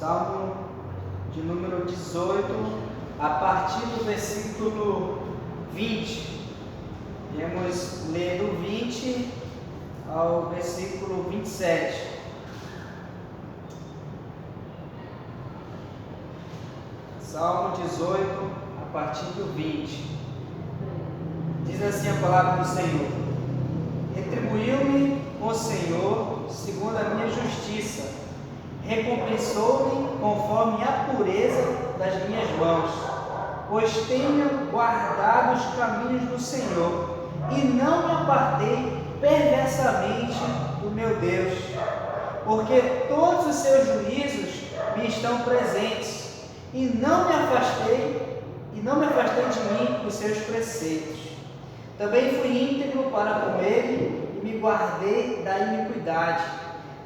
Salmo de número 18, a partir do versículo 20. Iremos ler do 20 ao versículo 27. Salmo 18, a partir do 20. Diz assim a palavra do Senhor: Retribuiu-me o Senhor segundo a minha justiça, recompensou-me conforme a pureza das minhas mãos, pois tenho guardado os caminhos do Senhor e não me apartei perversamente do meu Deus, porque todos os seus juízos me estão presentes e não me afastei de mim os seus preceitos. Também fui íntegro para com ele e me guardei da iniquidade.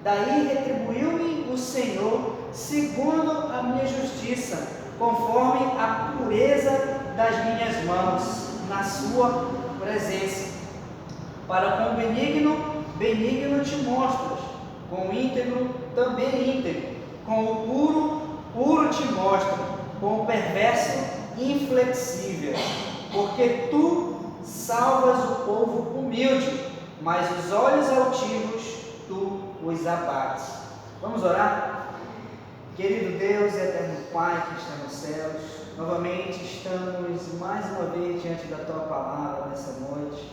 Daí retribuiu-me o Senhor segundo a minha justiça, conforme a pureza das minhas mãos, na sua presença. Para com o benigno, benigno te mostras, com o íntegro, também íntegro, com o puro, puro te mostro, com o perverso, inflexível, porque tu salvas o povo humilde, mas os olhos altivos tu os abates. Vamos orar? Querido Deus e eterno Pai que está nos céus, novamente estamos mais uma vez diante da Tua palavra nessa noite.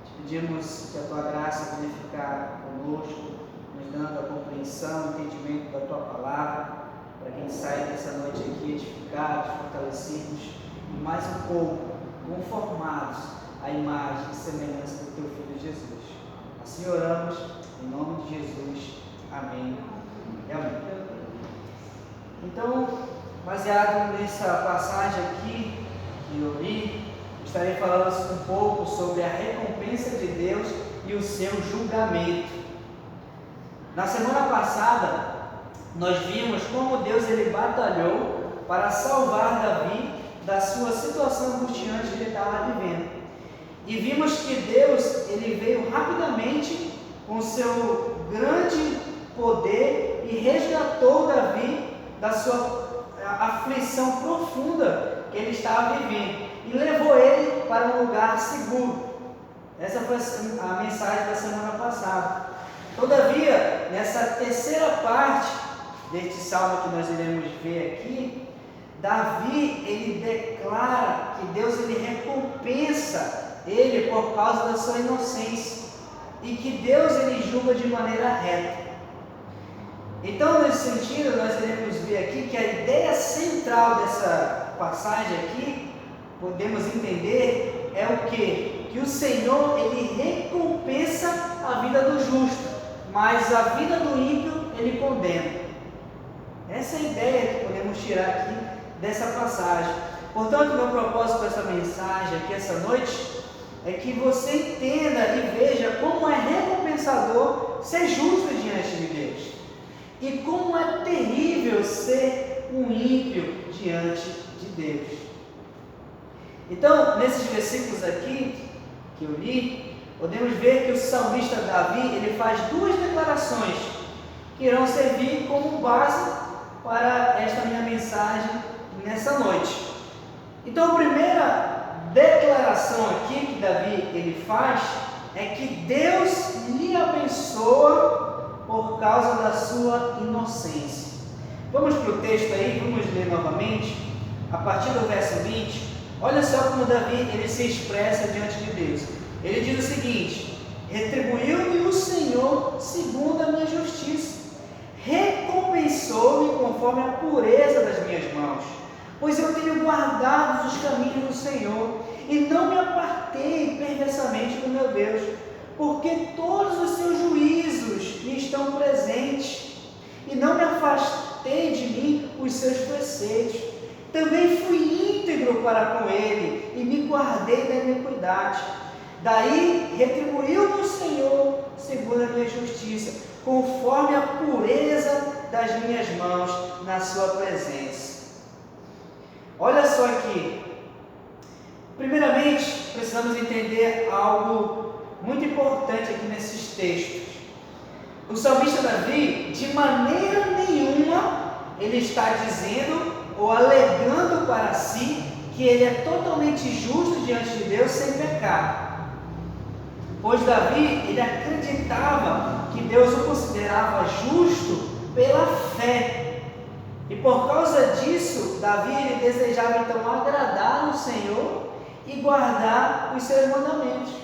Te pedimos que a Tua graça venha ficar conosco, nos dando a compreensão, o entendimento da Tua palavra, para quem sai dessa noite aqui edificados, fortalecidos e mais um pouco conformados à imagem e semelhança do Teu Filho Jesus. Assim oramos, em nome de Jesus. Amém e amém. Então, baseado nessa passagem aqui que eu li, estarei falando um pouco sobre a recompensa de Deus e o seu julgamento. Na semana passada, nós vimos como Deus ele batalhou para salvar Davi da sua situação angustiante que ele estava vivendo. E vimos que Deus ele veio rapidamente com seu grande poder e resgatou Davi da sua aflição profunda que ele estava vivendo e levou ele para um lugar seguro. Essa foi a mensagem da semana passada. Todavia, nessa terceira parte deste salmo que nós iremos ver aqui, Davi ele declara que Deus ele recompensa ele por causa da sua inocência e que Deus ele julga de maneira reta. Então, nesse sentido, nós iremos ver aqui que a ideia central dessa passagem aqui, podemos entender, é o quê? Que o Senhor ele recompensa a vida do justo, mas a vida do ímpio ele condena. Essa é a ideia que podemos tirar aqui dessa passagem. Portanto, meu propósito com essa mensagem aqui essa noite é que você entenda e veja como é recompensador ser justo diante de Deus e como é terrível ser um ímpio diante de Deus. Então, nesses versículos aqui que eu li, podemos ver que o salmista Davi ele faz duas declarações que irão servir como base para esta minha mensagem nessa noite. Então, a primeira declaração aqui que Davi ele faz é que Deus lhe abençoa por causa da sua inocência. Vamos para o texto aí, vamos ler novamente, a partir do verso 20. Olha só como Davi ele se expressa diante de Deus. Ele diz o seguinte: retribuiu-me o Senhor segundo a minha justiça, recompensou-me conforme a pureza das minhas mãos, pois eu tenho guardado os caminhos do Senhor e não me apartei perversamente do meu Deus, porque todos os seus juízos me estão presentes e não me afastei de mim os seus preceitos. Também fui íntegro para com ele e me guardei da iniquidade. Daí retribuiu-me o Senhor segundo a minha justiça, conforme a pureza das minhas mãos na sua presença. Olha só aqui. Primeiramente, precisamos entender algo muito importante aqui nesses textos. O salmista Davi, de maneira nenhuma, ele está dizendo ou alegando para si que ele é totalmente justo diante de Deus sem pecado. Pois Davi, ele acreditava que Deus o considerava justo pela fé. E por causa disso, Davi, ele desejava então agradar o Senhor e guardar os seus mandamentos.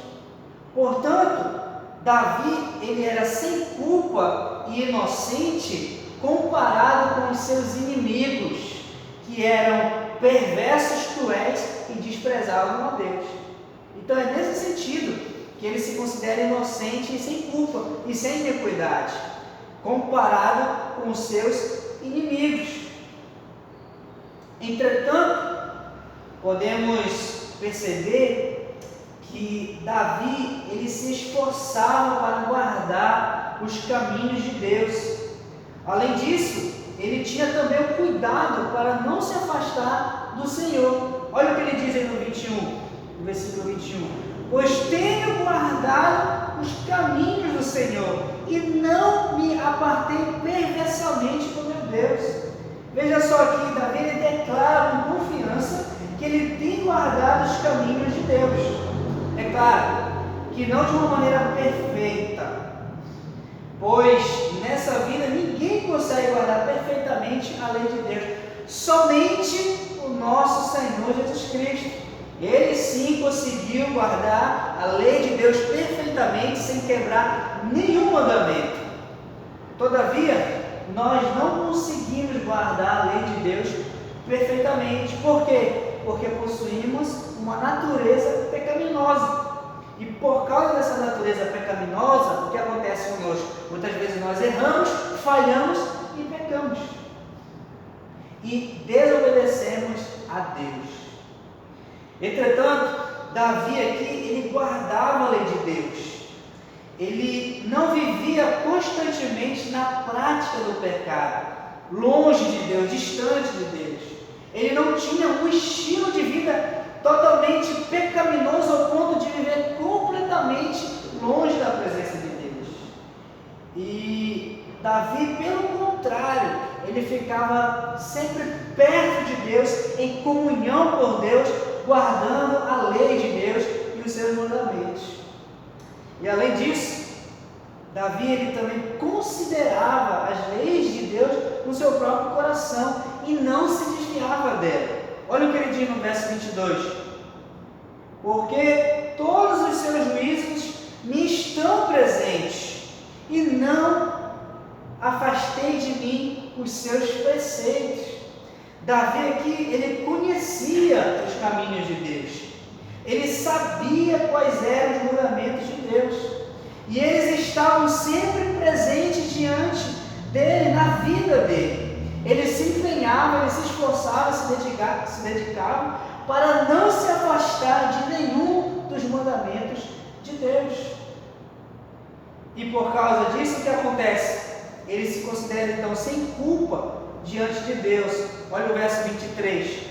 Portanto, Davi, ele era sem culpa e inocente comparado com os seus inimigos, que eram perversos, cruéis e desprezavam a Deus. Então é nesse sentido que ele se considera inocente e sem culpa e sem iniquidade, comparado com os seus inimigos. Entretanto, podemos perceber que Davi, ele se esforçava para guardar os caminhos de Deus. Além disso, ele tinha também o cuidado para não se afastar do Senhor. Olha o que ele diz aí no 21, no versículo 21. Pois tenho guardado os caminhos do Senhor e não me apartei perversamente do meu Deus. Veja só aqui, Davi, ele declara com confiança que ele tem guardado os caminhos de Deus. É claro que não de uma maneira perfeita, pois nessa vida ninguém consegue guardar perfeitamente a lei de Deus. Somente o nosso Senhor Jesus Cristo. Ele sim conseguiu guardar a lei de Deus perfeitamente, sem quebrar nenhum mandamento. Todavia, nós não conseguimos guardar a lei de Deus perfeitamente. Por quê? Porque possuímos uma natureza pecaminosa. E por causa dessa natureza pecaminosa, o que acontece conosco? Muitas vezes nós erramos, falhamos e pecamos. E desobedecemos a Deus. Entretanto, Davi aqui, ele guardava a lei de Deus. Ele não vivia constantemente na prática do pecado, longe de Deus, distante de Deus. Ele não tinha um estilo de vida totalmente pecaminoso ao ponto de viver completamente longe da presença de Deus. E Davi, pelo contrário, ele ficava sempre perto de Deus, em comunhão com Deus, guardando a lei de Deus e os seus mandamentos. E além disso, Davi, ele também considerava as leis de Deus no seu próprio coração e não se desviava dela. Olha o que ele diz no verso 22. Porque todos os seus juízos me estão presentes e não afastei de mim os seus preceitos. Davi aqui, ele conhecia os caminhos de Deus. Ele sabia quais eram os mandamentos de Deus. E eles estavam sempre presentes diante dele, na vida dele. Ele se empenhava, ele se esforçava, se dedicava para não se afastar de nenhum dos mandamentos de Deus. E por causa disso, o que acontece? Ele se considera então sem culpa diante de Deus. Olha o verso 23.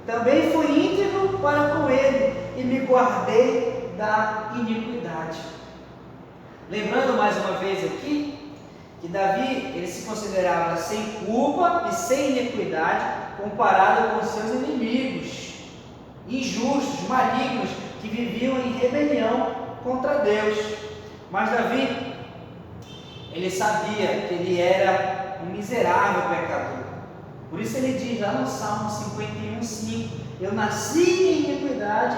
Também fui íntegro para com ele e me guardei da iniquidade. Lembrando mais uma vez aqui que Davi, ele se considerava sem culpa e sem iniquidade comparado com seus inimigos injustos, malignos, que viviam em rebelião contra Deus. Mas Davi, ele sabia que ele era um miserável pecador. Por isso ele diz lá no Salmo 51:5: eu nasci em iniquidade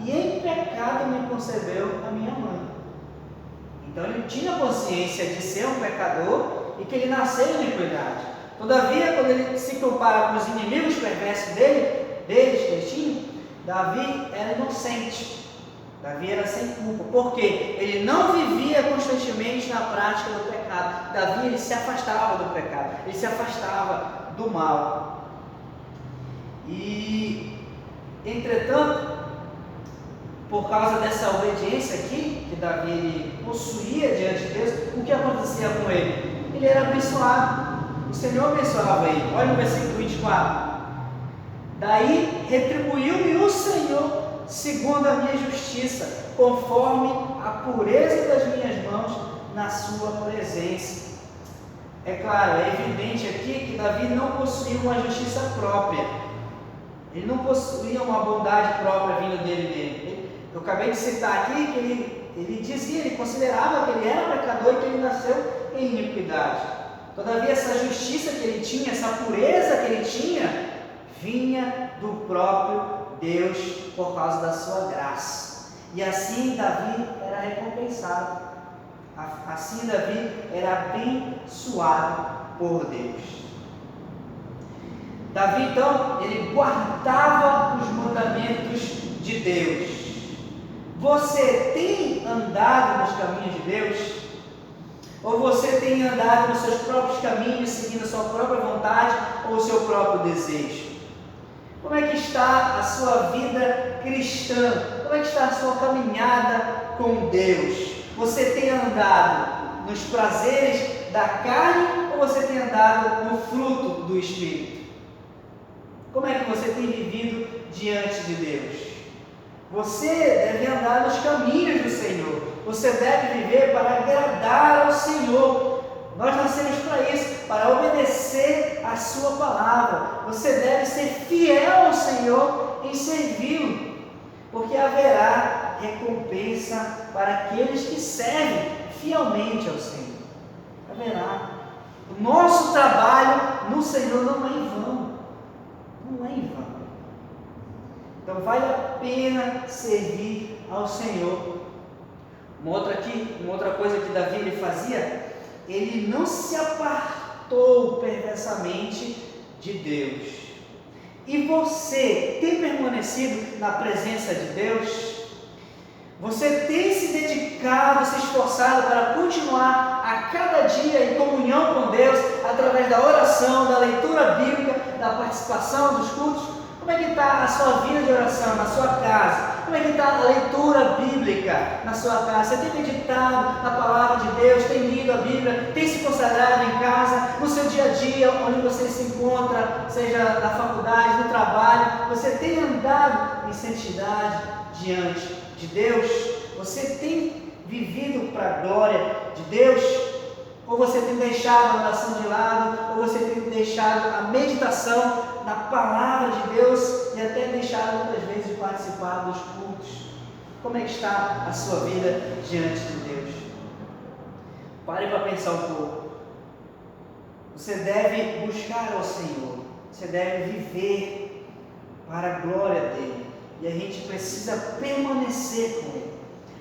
e em pecado me concebeu a minha mãe. Então ele tinha consciência de ser um pecador e que ele nasceu em iniquidade. Todavia, quando ele se compara com os inimigos perversos deles que ele tinha, Davi era inocente. Davi era sem culpa. Por quê? Ele não vivia constantemente na prática do pecado. Davi, ele se afastava do pecado, ele se afastava do mal. E, entretanto, por causa dessa obediência aqui, que Davi ele possuía diante de Deus, o que acontecia com ele? Ele era abençoado. O Senhor abençoava ele. Olha o versículo 24. Daí retribuiu-me o Senhor segundo a minha justiça, conforme a pureza das minhas mãos na sua presença. É claro, é evidente aqui que Davi não possuía uma justiça própria. Ele não possuía uma bondade própria vinda dele. Eu acabei de citar aqui que ele dizia, ele considerava que ele era pecador e que ele nasceu em iniquidade. Todavia, essa justiça que ele tinha, essa pureza que ele tinha, vinha do próprio Deus por causa da sua graça. E assim Davi era recompensado. Assim Davi era abençoado por Deus. Davi então, ele guardava os mandamentos de Deus. Você tem andado nos caminhos de Deus? Ou você tem andado nos seus próprios caminhos, seguindo a sua própria vontade ou o seu próprio desejo? Como é que está a sua vida cristã? Como é que está a sua caminhada com Deus? Você tem andado nos prazeres da carne ou você tem andado no fruto do Espírito? Como é que você tem vivido diante de Deus? Você deve andar nos caminhos do Senhor. Você deve viver para agradar ao Senhor. Nós nascemos para isso, para obedecer a sua palavra. Você deve ser fiel ao Senhor em servi-lo, porque haverá recompensa para aqueles que servem fielmente ao Senhor. Haverá. O nosso trabalho no Senhor não é em vão. Não é em vão. Então vale a pena servir ao Senhor. Uma outra coisa que Davi ele fazia, ele não se apartou perversamente de Deus. E você tem permanecido na presença de Deus? Você tem se dedicado, se esforçado para continuar a cada dia em comunhão com Deus, através da oração, da leitura bíblica, da participação dos cultos? Como é que está a sua vida de oração na sua casa? Como é que está a leitura bíblica na sua casa? Você tem meditado na palavra de Deus, tem lido a Bíblia, tem se consagrado em casa, no seu dia a dia, onde você se encontra, seja na faculdade, no trabalho, você tem andado em santidade diante de Deus? Você tem vivido para a glória de Deus? Ou você tem deixado a oração de lado, ou você tem deixado a meditação na palavra de Deus e até deixado muitas vezes de participar dos cultos? Como é que está a sua vida diante de Deus? Pare para pensar um pouco. Você deve buscar ao Senhor, você deve viver para a glória dEle, e a gente precisa permanecer com Ele,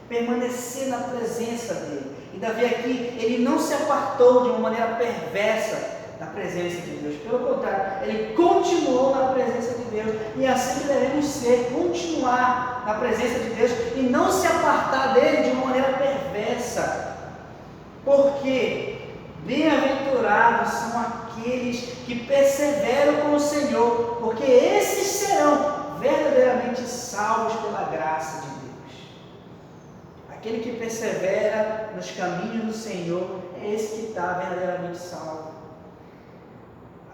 permanecer na presença dEle. E Davi aqui, ele não se apartou de uma maneira perversa da presença de Deus. Pelo contrário, ele continuou na presença de Deus. E é assim que devemos ser, continuar na presença de Deus e não se apartar dele de uma maneira perversa. Porque bem-aventurados são aqueles que perseveram com o Senhor, porque esses serão verdadeiramente salvos pela graça de Deus. Aquele que persevera nos caminhos do Senhor é esse que está verdadeiramente salvo.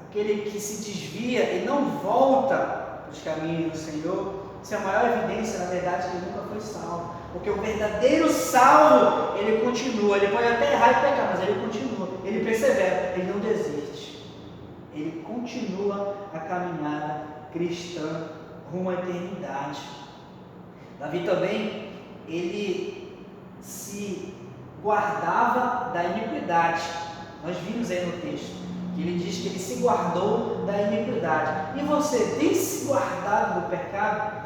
Aquele que se desvia e não volta para os caminhos do Senhor, isso é a maior evidência, na verdade, que ele nunca foi salvo. Porque o verdadeiro salvo, ele continua, ele pode até errar e pecar, mas ele continua, ele persevera, ele não desiste. Ele continua a caminhada cristã rumo à eternidade. Davi também, ele se guardava da iniquidade. Nós vimos aí no texto que ele diz que ele se guardou da iniquidade. E você tem se guardado do pecado?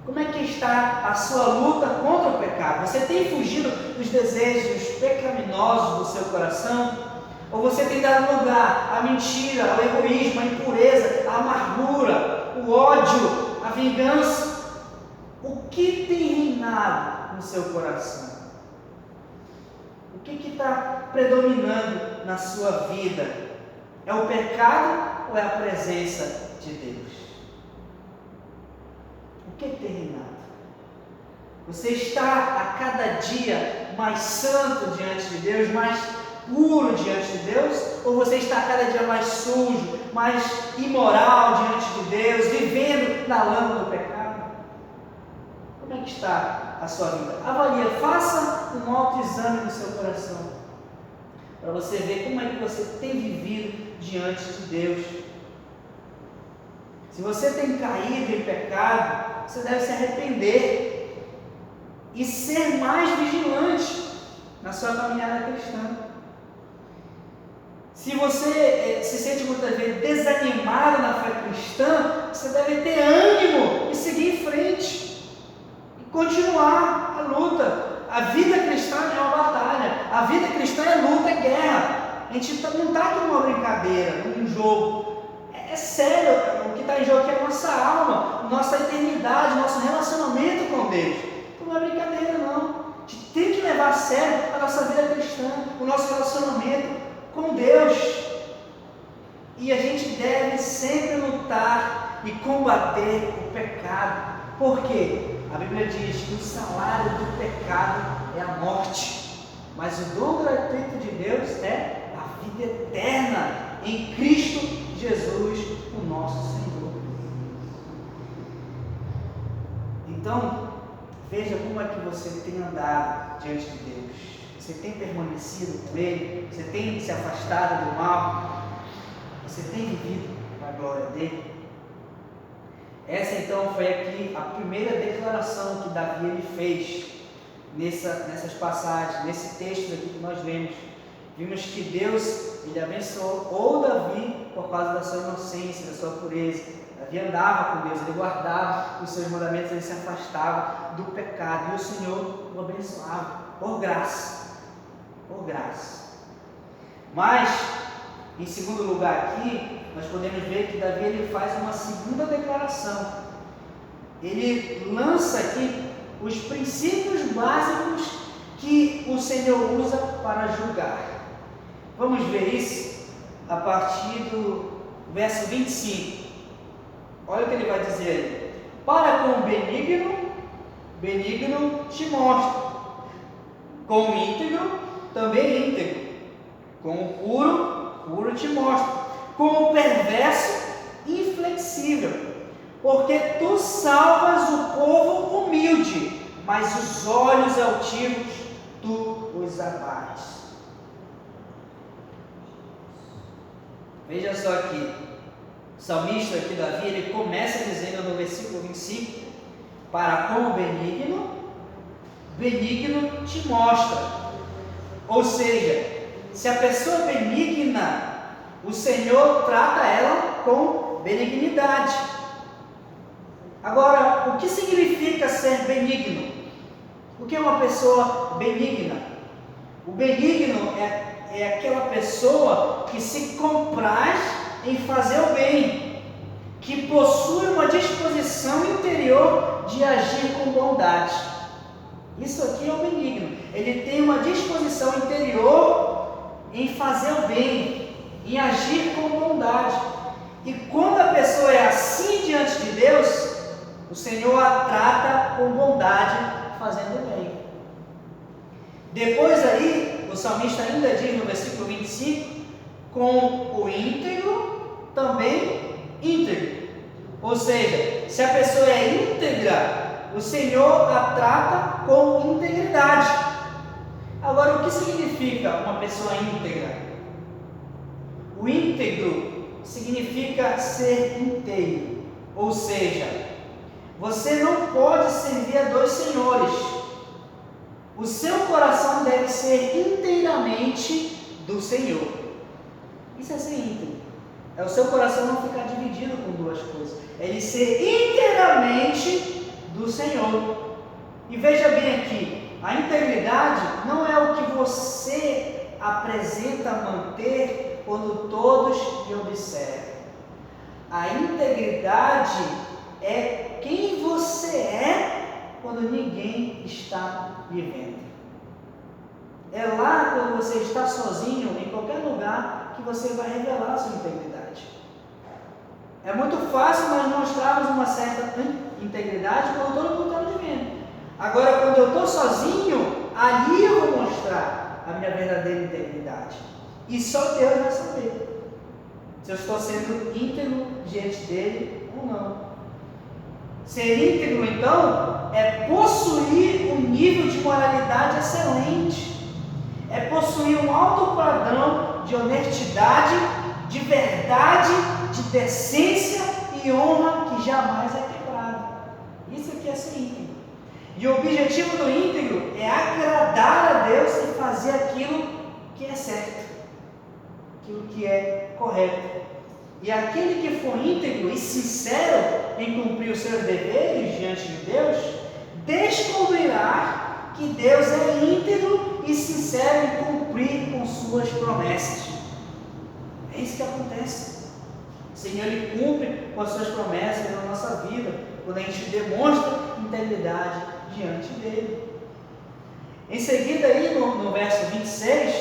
Como é que está a sua luta contra o pecado? Você tem fugido dos desejos pecaminosos do seu coração? Ou você tem dado lugar à mentira, ao egoísmo, à impureza, à amargura, o ódio, a vingança? O que tem reinado no seu coração? O que está predominando na sua vida? É o pecado ou é a presença de Deus? O que tem reinado? Você está a cada dia mais santo diante de Deus, mais puro diante de Deus? Ou você está a cada dia mais sujo, mais imoral diante de Deus, vivendo na lama do pecado? Como é que está a sua vida? Avalie, faça um autoexame do seu coração. para você ver como é que você tem vivido diante de Deus. Se você tem caído em pecado, você deve se arrepender e ser mais vigilante na sua caminhada cristã. Se você se sente muitas vezes desanimado na fé cristã, você deve ter ânimo e seguir em frente e continuar a luta. A vida cristã é uma batalha, a vida cristã é luta, é guerra. A gente não está aqui numa brincadeira, num jogo. É sério, o que está em jogo aqui é a nossa alma, nossa eternidade, nosso relacionamento com Deus. Não é brincadeira, não. A gente tem que levar a sério a nossa vida cristã, o nosso relacionamento com Deus. E a gente deve sempre lutar e combater o pecado. Por quê? A Bíblia diz que o salário do pecado é a morte, mas o dom gratuito de Deus é a vida eterna em Cristo Jesus, o nosso Senhor. Então, veja como é que você tem andado diante de Deus. Você tem permanecido com Ele? Você tem se afastado do mal? Você tem vivido para a glória dEle? Essa então foi aqui a primeira declaração que Davi ele fez nessas passagens, nesse texto aqui que nós lemos. Vimos que Deus ele abençoou Davi por causa da sua inocência, da sua pureza. Davi andava com Deus, ele guardava os seus mandamentos, ele se afastava do pecado e o Senhor o abençoava por graça. Por graça. Mas, em segundo lugar aqui, nós podemos ver que Davi ele faz uma segunda declaração. Ele lança aqui os princípios básicos que o Senhor usa para julgar. Vamos ver isso a partir do verso 25. Olha o que ele vai dizer aí. Para com o benigno, benigno te mostro. Com o íntegro, também íntegro. Com o puro, puro te mostro. Com o perverso, inflexível. Porque tu salvas o povo humilde, mas os olhos altivos tu os abates. Veja só aqui, o salmista aqui, Davi, ele começa dizendo no versículo 25, para com o benigno, benigno te mostra. Ou seja, se a pessoa é benigna, o Senhor trata ela com benignidade. Agora, o que significa ser benigno? O que é uma pessoa benigna? O benigno é aquela pessoa que se compraz em fazer o bem, que possui uma disposição interior de agir com bondade. Isso aqui é o benigno. Ele tem uma disposição interior em fazer o bem, em agir com bondade. E quando a pessoa é assim diante de Deus, o Senhor a trata com bondade, fazendo o bem. Depois aí, o salmista ainda diz no versículo 25, com o íntegro, também íntegro. Ou seja, se a pessoa é íntegra, o Senhor a trata com integridade. Agora, o que significa uma pessoa íntegra? O íntegro significa ser inteiro, ou seja, você não pode servir a dois senhores. O seu coração deve ser inteiramente do Senhor. Isso é ser íntegro. É o seu coração não ficar dividido com duas coisas. É ele ser inteiramente do Senhor. E veja bem aqui, a integridade não é o que você apresenta manter quando todos lhe observam. A integridade é quem você é quando ninguém está lhe vendo. É lá quando você está sozinho, em qualquer lugar, que você vai revelar a sua integridade. É muito fácil nós mostrarmos uma certa integridade quando todo mundo está me vendo. Agora, quando eu estou sozinho, ali eu vou mostrar a minha verdadeira integridade. E só Deus vai saber se eu estou sendo íntegro diante dele ou não. Ser íntegro, então, é possuir um nível de moralidade excelente. é possuir um alto padrão de honestidade, de verdade, de decência e honra que jamais é quebrado. Isso aqui é ser íntegro. E o objetivo do íntegro é agradar a Deus e fazer aquilo que é certo, aquilo que é correto. E aquele que for íntegro e sincero em cumprir os seus deveres diante de Deus, descobrirá que Deus é íntegro e sincero em cumprir com suas promessas. É isso que acontece. O Senhor, Ele cumpre com as suas promessas na nossa vida, quando a gente demonstra integridade diante dEle. Em seguida, aí no verso 26,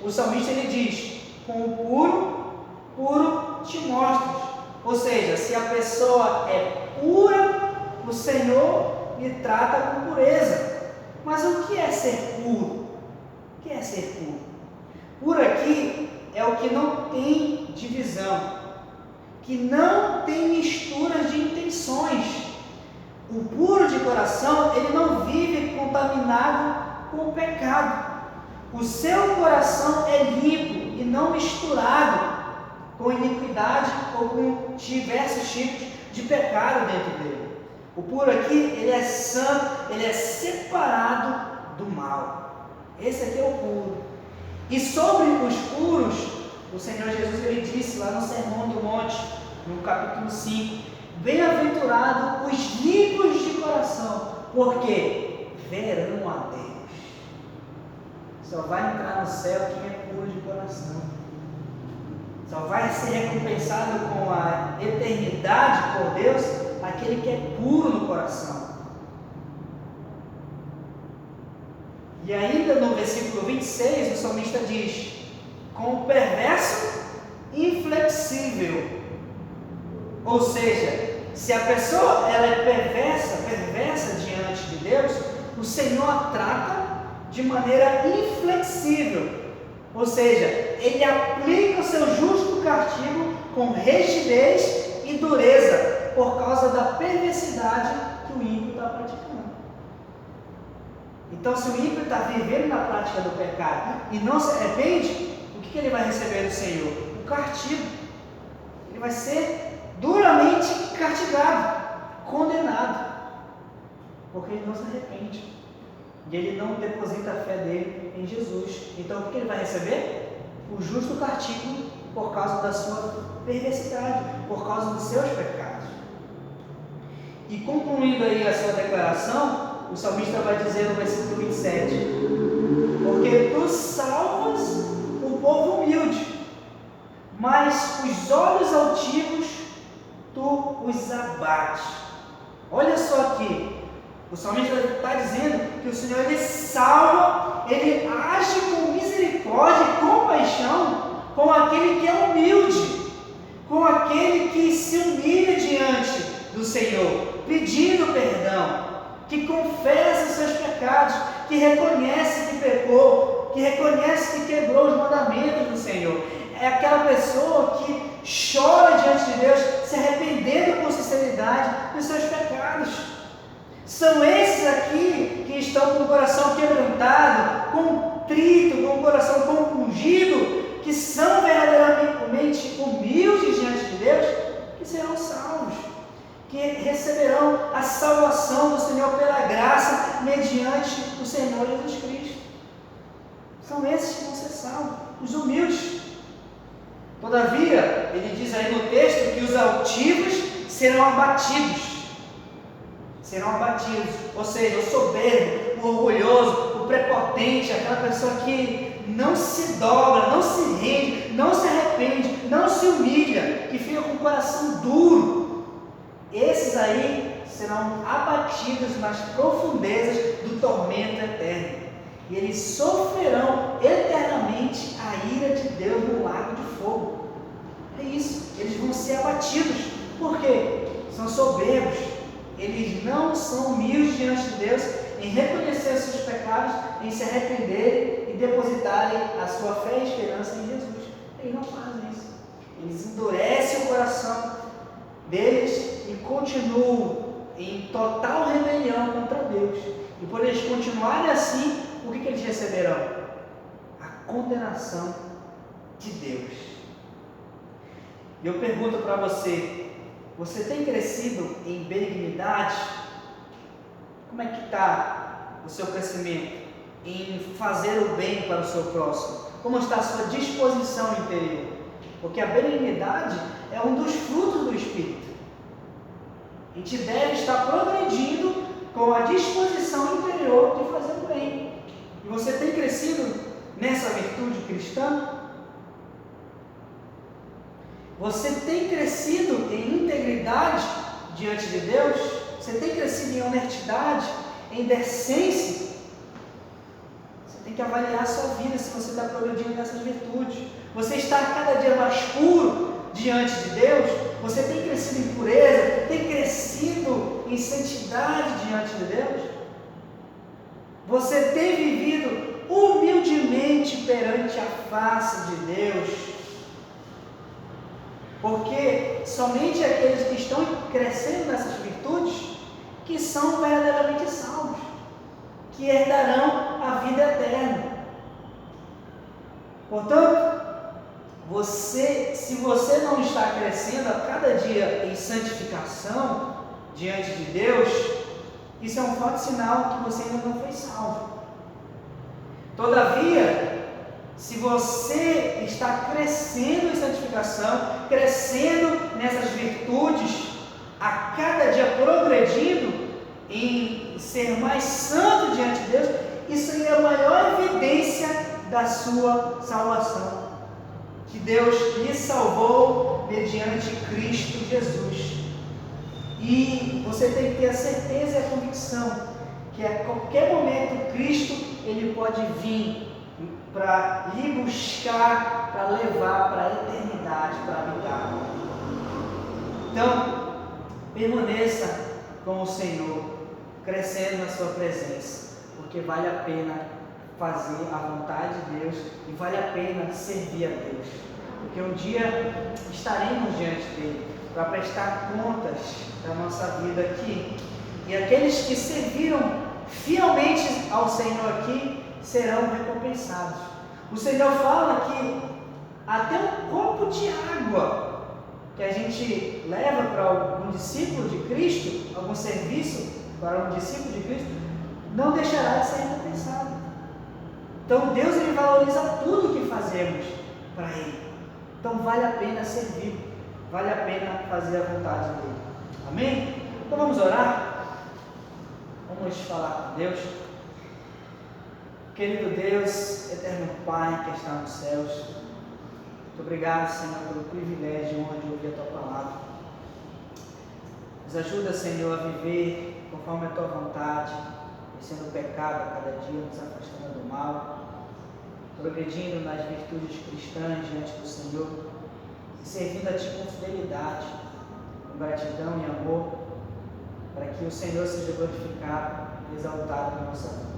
o salmista ele diz: com o puro te mostras. Ou seja, se a pessoa é pura, o Senhor lhe trata com pureza. Mas o que é ser puro? O que é ser puro? Puro aqui é o que não tem divisão, que não tem misturas de intenções. O puro de coração, ele não vive contaminado com o pecado. O seu coração é limpo e não misturado com iniquidade ou com diversos tipos de pecado dentro dele. O puro aqui, ele é santo, ele é separado do mal. Esse aqui é o puro. E sobre os puros, o Senhor Jesus ele disse lá no Sermão do Monte, no capítulo 5, bem-aventurado os limpos de coração, porque verão a Deus. Só vai entrar no céu quem é puro de coração. Só vai ser recompensado com a eternidade por Deus aquele que é puro no coração. E ainda no versículo 26, o salmista diz: com o perverso inflexível. Ou seja, se a pessoa ela é perversa diante de Deus, o Senhor a trata de maneira inflexível. Ou seja, Ele aplica o seu justo castigo com rigidez e dureza por causa da perversidade que o ímpio está praticando. Então, se o ímpio está vivendo na prática do pecado e não se arrepende, o que ele vai receber do Senhor? O castigo. Ele vai ser duramente castigado, condenado, porque ele não se arrepende. E ele não deposita a fé dele em Jesus. Então, o que ele vai receber? O justo castigo por causa da sua perversidade, por causa dos seus pecados. E concluindo aí a sua declaração, o salmista vai dizer no versículo 27: porque tu salvas o povo humilde, mas os olhos altivos tu os abates. Olha só aqui, o salmista está dizendo que o Senhor ele salva, ele age com misericórdia e compaixão com aquele que é humilde, com aquele que se humilha diante do Senhor, pedindo perdão, que confessa os seus pecados, que reconhece que pecou, que reconhece que quebrou os mandamentos do Senhor. É aquela pessoa que chora diante de Deus, se arrependendo com sinceridade dos seus pecados. São esses aqui que estão com o coração quebrantado, contrito, com o coração compungido, que são verdadeiramente humildes diante de Deus, que serão salvos, que receberão a salvação do Senhor pela graça, mediante o Senhor Jesus Cristo. São esses que vão ser salvos, os humildes. Todavia, ele diz aí no texto que os altivos serão abatidos. Serão abatidos, ou seja, o soberbo, o orgulhoso, o prepotente, aquela pessoa que não se dobra, não se rende, não se arrepende, não se humilha, que fica com o coração duro. Esses aí serão abatidos nas profundezas do tormento eterno. E eles sofrerão eternamente a ira de Deus no lago de fogo. É isso, eles vão ser abatidos. Por quê? São soberbos. Eles não são humildes diante de Deus em reconhecer os seus pecados, em se arrependerem e depositarem a sua fé e esperança em Jesus. Eles não fazem isso. Eles endurecem o coração deles e continuam em total rebelião contra Deus. E por eles continuarem assim, o que eles receberão? A condenação de Deus. E eu pergunto para você, você tem crescido em benignidade? Como é que está o seu crescimento em fazer o bem para o seu próximo? Como está a sua disposição interior? Porque a benignidade é um dos frutos do Espírito. A gente deve estar progredindo com a disposição interior de fazer o bem. E você tem crescido nessa virtude cristã? Você tem crescido em integridade diante de Deus? Você tem crescido em honestidade, em decência? Você tem que avaliar a sua vida se você está progredindo nessas virtudes. Você está cada dia mais puro diante de Deus? Você tem crescido em pureza? Tem crescido em santidade diante de Deus? Você tem vivido humildemente perante a face de Deus? Porque somente aqueles que estão crescendo nessas virtudes que são verdadeiramente salvos, que herdarão a vida eterna. Portanto, se você não está crescendo a cada dia em santificação diante de Deus, isso é um forte sinal que você ainda não foi salvo. Todavia, se você está crescendo em santificação, crescendo nessas virtudes, a cada dia progredindo em ser mais santo diante de Deus, isso é a maior evidência da sua salvação. Que Deus lhe salvou mediante Cristo Jesus. E você tem que ter a certeza e a convicção que a qualquer momento Cristo ele pode vir para lhe buscar, para levar para a eternidade, para habitar. Então, permaneça com o Senhor, crescendo na sua presença, porque vale a pena fazer a vontade de Deus e vale a pena servir a Deus, porque um dia estaremos diante dele para prestar contas da nossa vida aqui, e aqueles que serviram fielmente ao Senhor aqui serão recompensados. O Senhor fala que até um copo de água que a gente leva para algum discípulo de Cristo, algum serviço para um discípulo de Cristo, não deixará de ser recompensado. Então Deus ele valoriza tudo que fazemos para Ele. Então vale a pena servir, vale a pena fazer a vontade dEle. Amém? Então vamos orar? Vamos falar com Deus. Querido Deus, eterno Pai que está nos céus, muito obrigado, Senhor, pelo privilégio de ouvir a Tua palavra. Nos ajuda, Senhor, a viver conforme a Tua vontade, vencendo o pecado a cada dia, nos afastando do mal, progredindo nas virtudes cristãs diante do Senhor e servindo a Ti com fidelidade, com gratidão e amor, para que o Senhor seja glorificado e exaltado na nossa vida.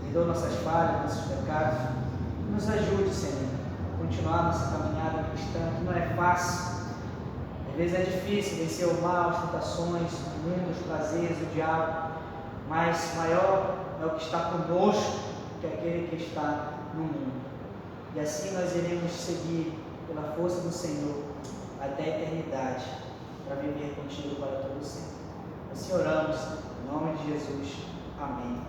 Perdoa nossas falhas, nossos pecados, e nos ajude, Senhor, a continuar nossa caminhada cristã, que não é fácil. Às vezes é difícil vencer o mal, as tentações, o mundo, os prazeres, o diabo, mas maior é o que está conosco que aquele que está no mundo. E assim nós iremos seguir pela força do Senhor até a eternidade, para viver contigo para todo sempre. Assim oramos, em nome de Jesus. Amém.